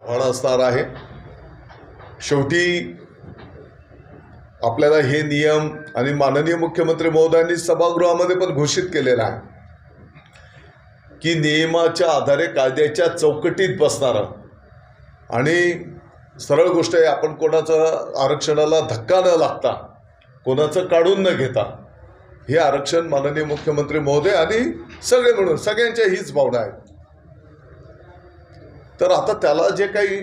आव्हान असणार आहे। शेवटी आपल्याला हे नियम आणि माननीय मुख्यमंत्री महोदयांनी सभागृहामध्ये पण घोषित केलेलं आहे की नियमाच्या आधारे कायद्याच्या चौकटीत बसणारा आणि सरळ गोष्ट आहे, आपण कोणाचं आरक्षणाला धक्का न लागता कोणाचं काढून न घेता हे आरक्षण माननीय मुख्यमंत्री महोदय आणि सगळे मिळून सगळ्यांच्या हीच भावना आहे। तर आता त्याला जे काही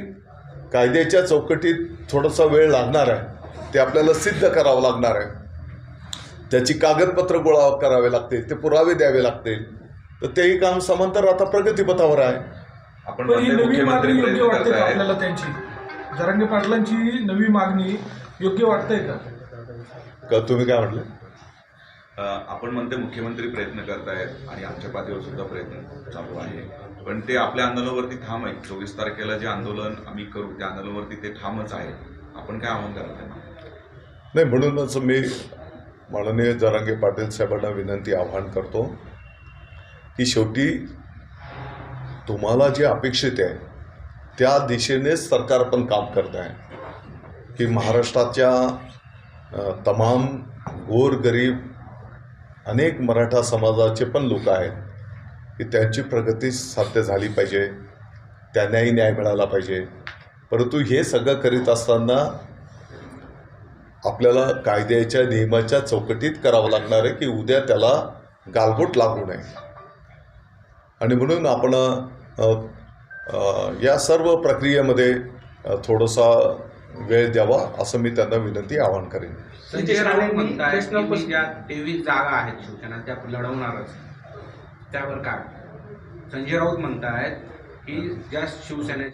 कायद्याच्या चौकटीत थोडासा वेळ लागणार आहे ते आपल्याला सिद्ध करावं लागणार आहे। त्याची कागदपत्र गोळा करावे लागतील, ते पुरावे द्यावे लागतील, तर तेही काम समांतर आता प्रगतीपथावर आहे। आपण मुख्यमंत्री योग्य वाटते का आपल्याला? त्यांची जरांगे पाटलांची नवी मागणी योग्य वाटते का? तुम्ही काय म्हटले? आपण म्हणते मुख्यमंत्री प्रयत्न करतायत आणि आमच्या पातळीवर सुद्धा प्रयत्न चालू आहे, पण ते आपल्या आंदोलनावरती ठाम आहे। 24 तारखेला जे आंदोलन आम्ही करू त्या आंदोलनावरती ते ठामच आहे। आपण काय आव्हान कराल त्यांना? नाही, म्हणूनच मी माननीय जरांगे पाटील साहेबांना विनंती आवाहन करतो की शेवटी तुम्हाला जे अपेक्षित आहे त्या दिशेनेच सरकार पण काम करत आहे की महाराष्ट्राच्या तमाम गोरगरीब अनेक मराठा समाजाचे पण लोक आहेत की त्यांची प्रगती साध्य झाली पाहिजे, त्यांनाही न्याय मिळाला पाहिजे। परंतु हे सगळं करीत असताना आपल्याला कायद्याच्या नियमाच्या चौकटीत करावं लागणार आहे की उद्या त्याला गालबोट लागू नये। आणि म्हणून आपण या सर्व प्रक्रियेमध्ये थोडासा वेळ द्यावा असं मी त्यांना विनंती आवाहन करेन। संजय राऊत म्हणतायत की ज्या 23 जागा आहेत शिवसेना त्या लढवणारच, त्यावर काय? संजय राऊत म्हणतायत की ज्या शिवसेनेच्या